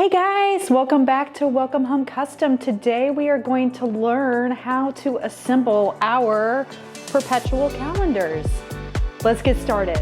Hey guys, welcome back to Welcome Home Custom. Today we are going to learn how to assemble our perpetual calendars. Let's get started.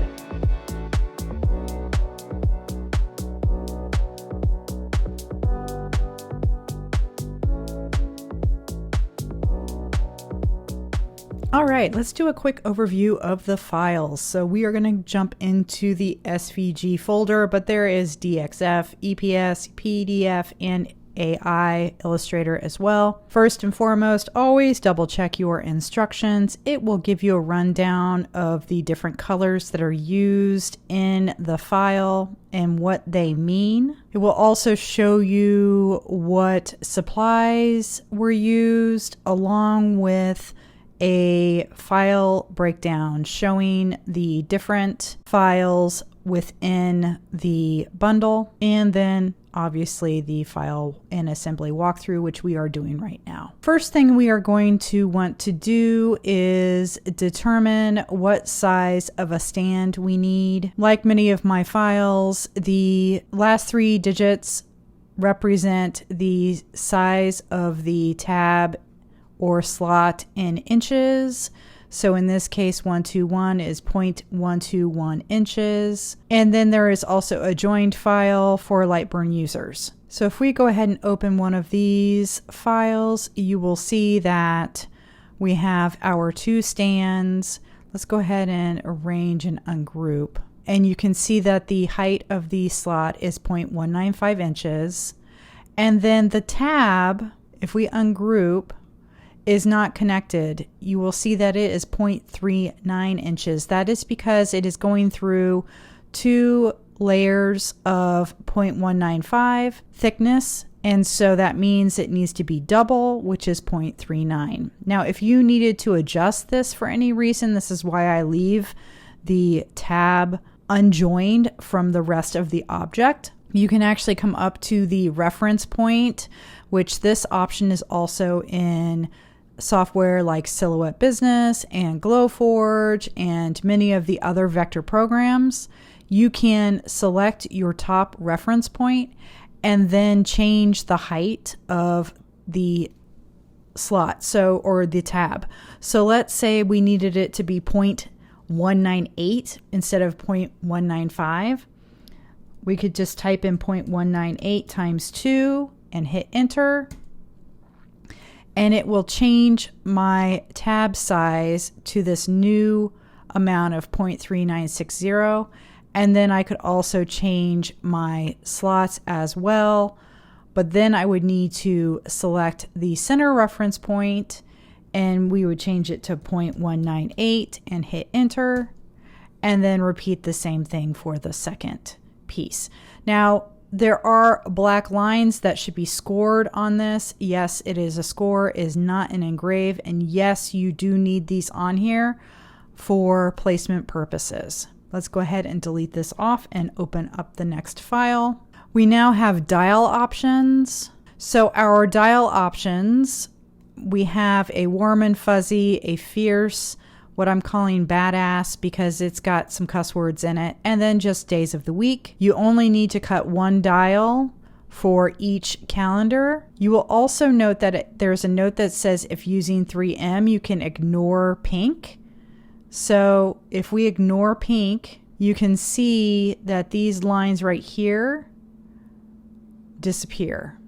All right, let's do a quick overview of the files. So we are going to jump into the SVG folder, but there is DXF, EPS, PDF, and AI Illustrator as well. First and foremost, always double check your instructions. It will give you a rundown of the different colors that are used in the file and what they mean. It will also show you what supplies were used, along with a file breakdown showing the different files within the bundle, and then obviously the file and assembly walkthrough, which we are doing right now. First thing we are going to want to do is determine what size of a stand we need. Like many of my files, the last 3 digits represent the size of the tab or slot in inches. So in this case, 121 is 0.121 inches. And then there is also a joined file for LightBurn users. So if we go ahead and open one of these files, you will see that we have our 2 stands. Let's go ahead and arrange and ungroup. And you can see that the height of the slot is 0.195 inches. And then the tab, if we ungroup, is not connected. You will see that it is 0.39 inches. That is because it is going through 2 layers of 0.195 thickness, and so that means it needs to be double, which is 0.39. Now, if you needed to adjust this for any reason, this is why I leave the tab unjoined from the rest of the object. You can actually come up to the reference point, which this option is also in software like Silhouette Business and Glowforge and many of the other vector programs. You can select your top reference point and then change the height of the slot, or the tab. So let's say we needed it to be 0.198 instead of 0.195. We could just type in 0.198 times 2 and hit enter. And it will change my tab size to this new amount of 0.3960. And then I could also change my slots as well. But then I would need to select the center reference point, and we would change it to 0.198 and hit enter. And then repeat the same thing for the second piece. Now, there are black lines that should be scored on this. Yes, it is a score, it is not an engrave. And yes, you do need these on here for placement purposes. Let's go ahead and delete this off and open up the next file. We now have dial options. So our dial options, we have a warm and fuzzy, a fierce, what I'm calling badass because it's got some cuss words in it, and then just days of the week. You only need to cut 1 dial for each calendar. You will also note that there's a note that says if using 3M, you can ignore pink. So if we ignore pink, you can see that these lines right here disappear.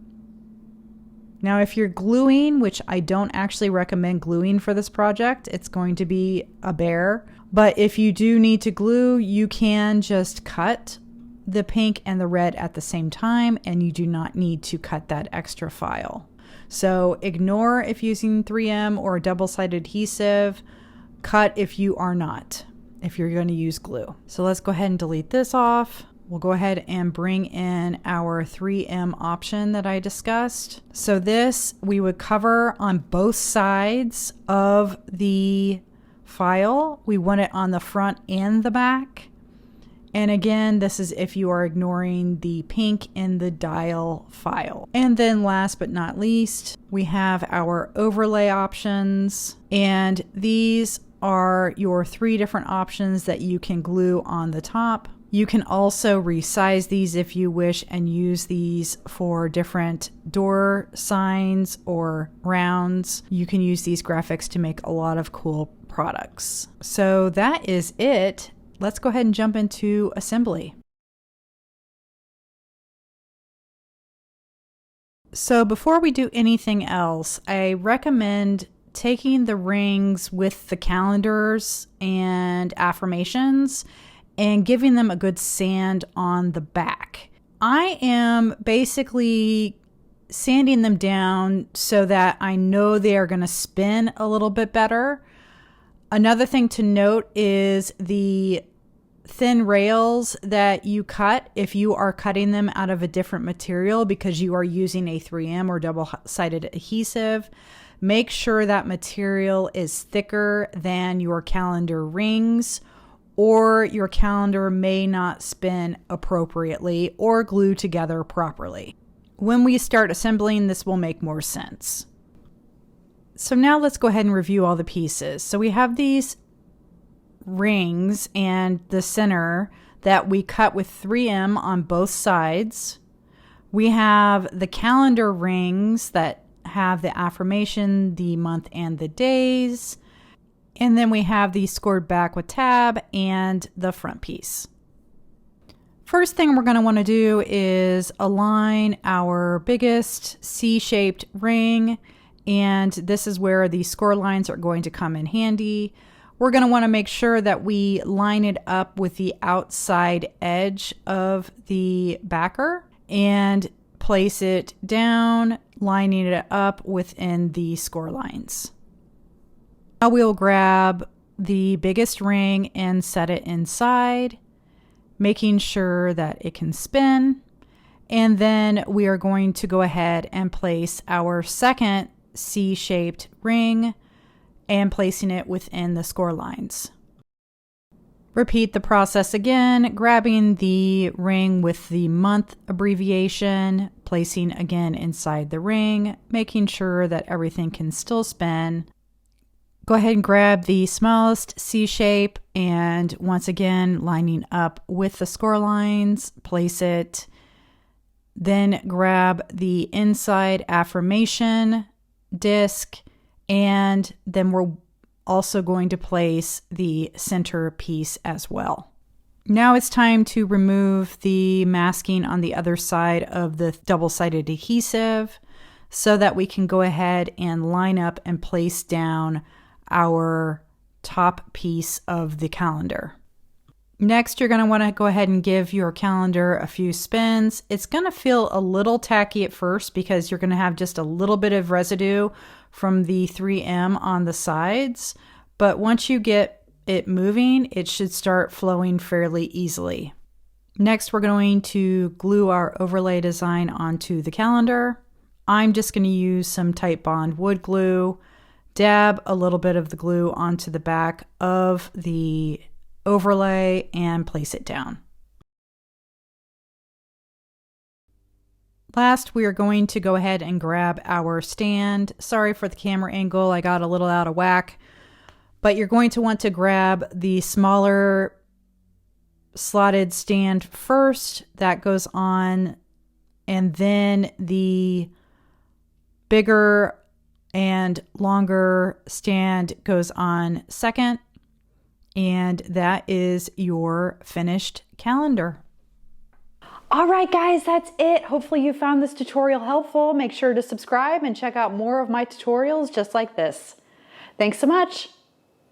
Now, if you're gluing, which I don't actually recommend gluing for this project, it's going to be a bear. But if you do need to glue, you can just cut the pink and the red at the same time, and you do not need to cut that extra file. So ignore if using 3M or double-sided adhesive. Cut if you are not, if you're going to use glue. So let's go ahead and delete this off. We'll go ahead and bring in our 3M option that I discussed. So this we would cover on both sides of the file. We want it on the front and the back. And again, this is if you are ignoring the pink in the dial file. And then last but not least, we have our overlay options. And these are your 3 different options that you can glue on the top. You can also resize these if you wish and use these for different door signs or rounds. You can use these graphics to make a lot of cool products. So that is it. Let's go ahead and jump into assembly. So before we do anything else, I recommend taking the rings with the calendars and affirmations and giving them a good sand on the back. I am basically sanding them down so that I know they are going to spin a little bit better. Another thing to note is the thin rails that you cut, if you are cutting them out of a different material because you are using a 3M or double-sided adhesive, make sure that material is thicker than your calendar rings, or your calendar may not spin appropriately or glue together properly. When we start assembling, this will make more sense. So now let's go ahead and review all the pieces. So we have these rings and the center that we cut with 3M on both sides. We have the calendar rings that have the affirmation, the month, and the days. And then we have the scored back with tab and the front piece. First thing we're going to want to do is align our biggest C-shaped ring, and this is where the score lines are going to come in handy. We're going to want to make sure that we line it up with the outside edge of the backer and place it down, lining it up within the score lines. Now we'll grab the biggest ring and set it inside, making sure that it can spin. And then we are going to go ahead and place our second C-shaped ring and placing it within the score lines. Repeat the process again, grabbing the ring with the month abbreviation, placing again inside the ring, making sure that everything can still spin. Go ahead and grab the smallest C shape and once again lining up with the score lines, place it. Then grab the inside affirmation disc, and then we're also going to place the center piece as well. Now it's time to remove the masking on the other side of the double-sided adhesive so that we can go ahead and line up and place down our top piece of the calendar. Next, you're going to want to go ahead and give your calendar a few spins. It's going to feel a little tacky at first because you're going to have just a little bit of residue from the 3M on the sides, but once you get it moving, it should start flowing fairly easily. Next, we're going to glue our overlay design onto the calendar. I'm just going to use some Titebond wood glue, dab a little bit of the glue onto the back of the overlay and place it down. Last, we are going to go ahead and grab our stand. Sorry for the camera angle, I got a little out of whack, but you're going to want to grab the smaller slotted stand first. That goes on, and then the bigger and longer stand goes on second, and that is your finished calendar. All right, guys, that's it. Hopefully you found this tutorial helpful. Make sure to subscribe and check out more of my tutorials just like this. Thanks so much.